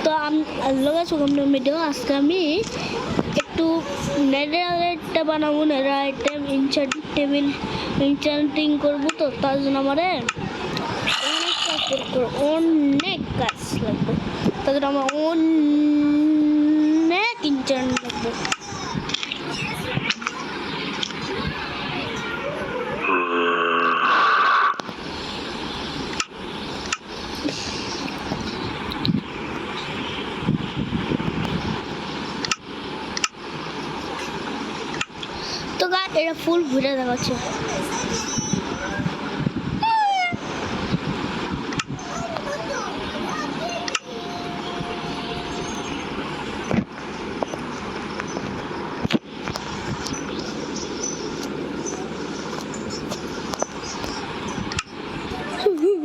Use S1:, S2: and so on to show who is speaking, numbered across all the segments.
S1: তো ভিডিও আজকে আমি একটু নেডারেটটা বানাবো, নেডারেটটা ইনচান্টিং করবো। তো তার জন্য আমার অনেক কাজ লাগবে, তার জন্য আমার অনেক ইনচান্ট লাগবে। তো গাইস এটা ফুল ঘুরে দেখাচ্ছে।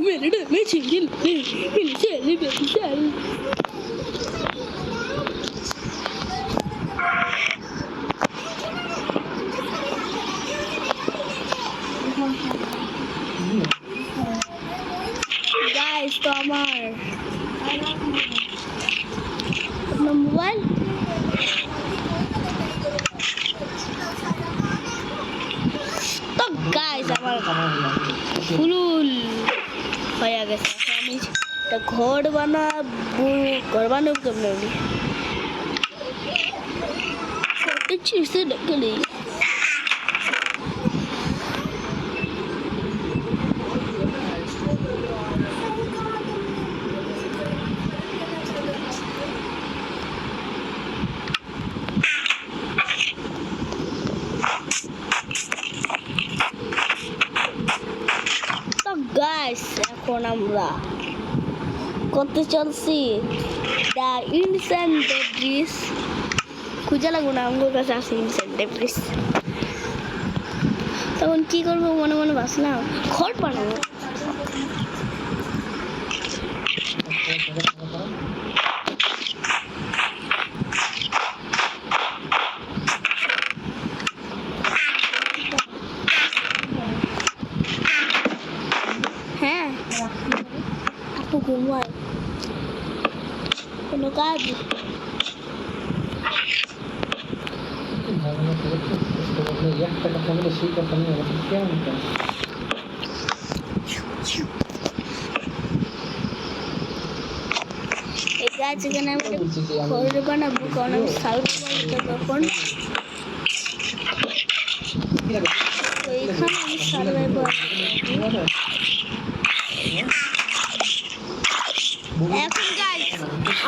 S1: मेरे डर चिल मेरी चली मेरी चल गाइस तो हमार मोबाइल तो गाइस हमार ফুল হয়ে গেছে। আমি একটা ঘর বানাবো, কেমন ছোট চিজে দেখলি গাইস এখন আমরা করতে চলছি দ্য ইনসেন্ট ডেব্রিস। খুঁজে লাগবো না, আমার কাছে আছে ইনসেন্ট ডেব্রিস। তখন কি করবো মনে মনে ভাবলাম খড় বানাবো। হ্যাঁ আপু ঘুমায় কোনো কাজ এই গাছ এখানে আমি ঘর বানাবো, কারণ আমি সালভা তখন এইখানে আমি সার্ভাইভার এখন গাইস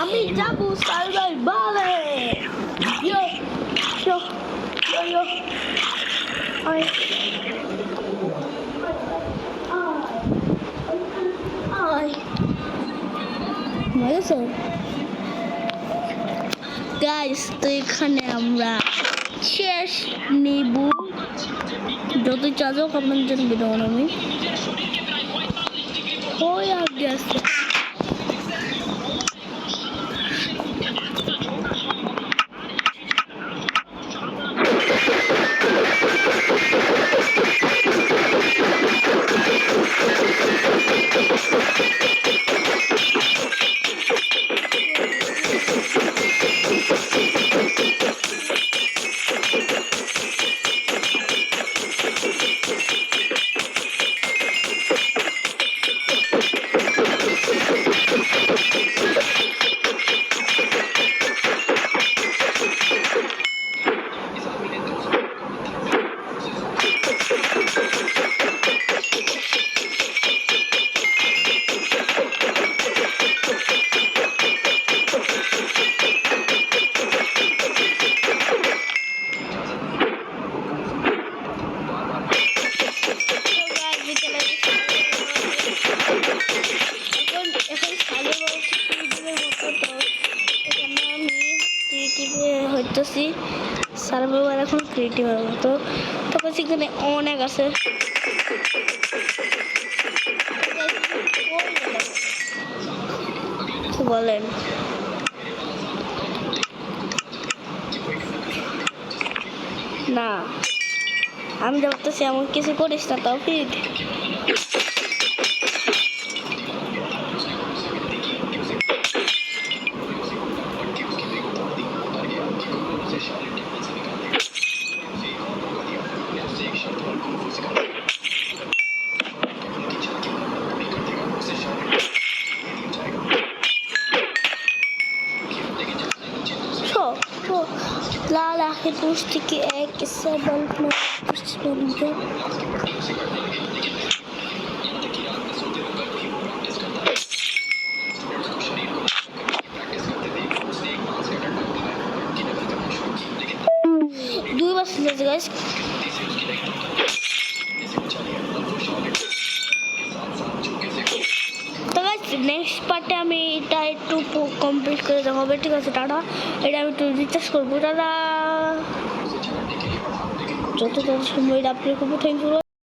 S1: আমি যাবো সার্ভাইভারে। ইয়ো ইয়ো ইয়ো আই আই মজা গাইস। তো এখানে আমরা শেষ নিব, যত চাজক আপনার জন্য ভিডিও বানাবি হয়ে গেছে। সার্ভাইভার এখন ক্রিয়েটিভ হবে তো তখন সেখানে অনেক আছে। বলেন না আমি ভাবতেছি এমন কিছু করিস না তৌফিক। फिर पूछती कि एक किस्सा बल्ब में कुछ बन गया। দুইবার শুনেছি গাইস। তো গাইস নেক্সট পার্টে আমি এটা একটু কমপ্লিট করে দেখাবো, ঠিক আছে? টাটা। এটা আমি একটু রিচার্জ করবো, টাটা। যত তাড়াতাড়ি সম্ভব এটা আপনি খুব থ্যাংক ইউ।